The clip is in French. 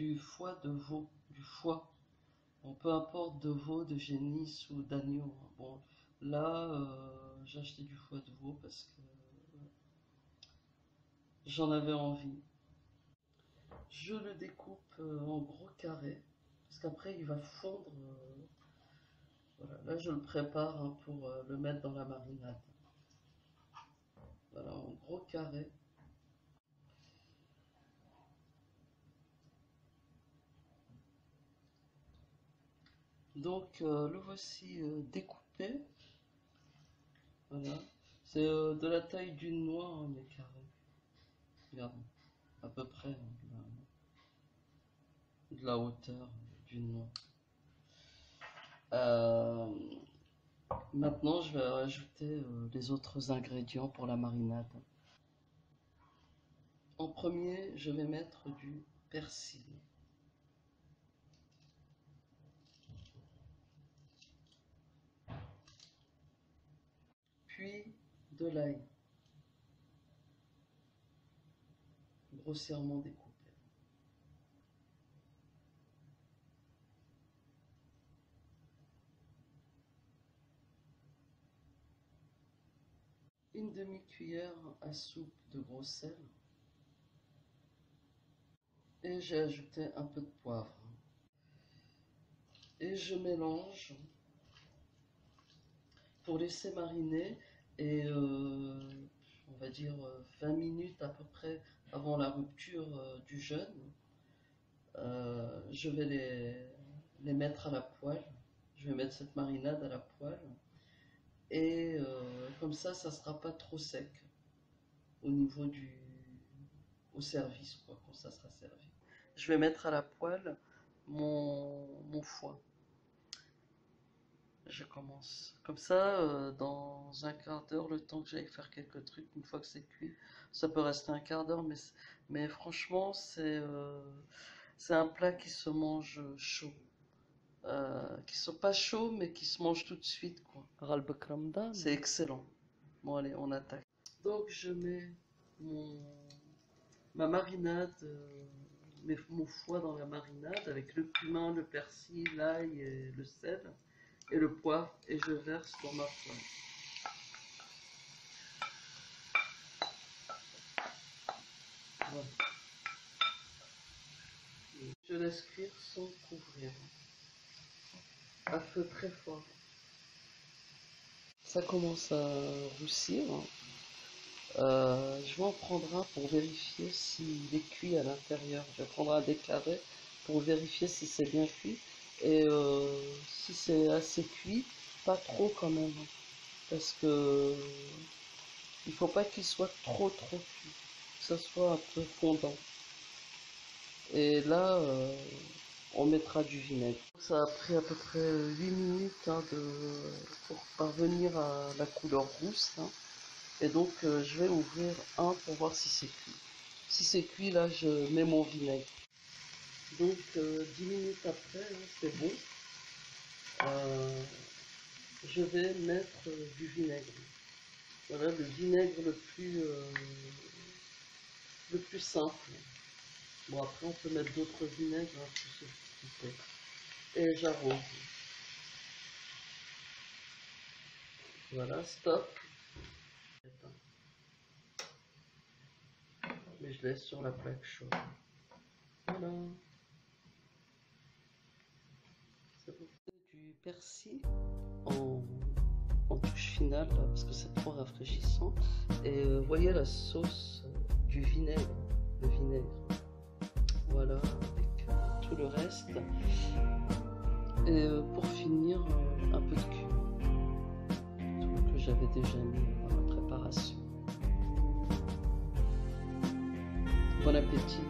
du foie de veau, du foie. Bon, peu importe de veau, de génisse ou d'agneau. Bon, là, j'ai acheté du foie de veau parce que j'en avais envie. Je le découpe en gros carrés parce qu'après il va fondre. Voilà, là je le prépare hein, pour le mettre dans la marinade. Voilà, en gros carrés. Donc le voici découpé. Voilà, c'est de la taille d'une noix hein, mes carrés. Regarde, à peu près hein, de la hauteur d'une noix. Maintenant, je vais rajouter les autres ingrédients pour la marinade. En premier, je vais mettre du persil. Puis de l'ail, grossièrement découpé. Une demi-cuillère à soupe de gros sel. Et j'ai ajouté un peu de poivre. Et je mélange pour laisser mariner et on va dire 20 minutes à peu près avant la rupture du jeûne. Je vais les mettre à la poêle. Je vais mettre cette marinade à la poêle. Et comme ça sera pas trop sec au niveau au service, quoi, quand ça sera servi. Je vais mettre à la poêle mon foie. Je commence. Comme ça, dans un quart d'heure, le temps que j'aille faire quelques trucs, une fois que c'est cuit, ça peut rester un quart d'heure, mais franchement, c'est un plat qui se mange chaud. Qui sont pas chauds, mais qui se mangent tout de suite, quoi. C'est excellent. Bon, allez, on attaque. Donc, je mets ma marinade, mon foie dans la marinade avec le cumin, le persil, l'ail et le sel et le poivre et je verse dans ma poêle. Voilà. Je laisse cuire sans couvrir, à feu très fort. Ça commence à roussir. Je vais en prendre un pour vérifier s'il est cuit à l'intérieur. Je vais prendre un déclaré pour vérifier si c'est bien cuit. Et si c'est assez cuit, pas trop quand même. Parce que il faut pas qu'il soit trop cuit. Que ça soit un peu fondant. Et là, on mettra du vinaigre. Ça a pris à peu près 8 minutes hein, pour parvenir à la couleur rousse. Hein. Et donc, je vais ouvrir un pour voir si c'est cuit. Si c'est cuit, là, je mets mon vinaigre. Donc, 10 minutes après, hein, c'est bon. Je vais mettre du vinaigre. Voilà, le vinaigre le plus simple. Bon, après, on peut mettre d'autres vinaigres, hein, pour se et j'arrose. Voilà, stop. Mais je laisse sur la plaque chaude. Voilà. C'est bon. Du persil en touche finale, là, parce que c'est trop rafraîchissant. Et voyez la sauce du vinaigre, le vinaigre. Voilà, avec tout le reste. Et pour finir, un peu de cumin que j'avais déjà mis dans la préparation. Bon appétit.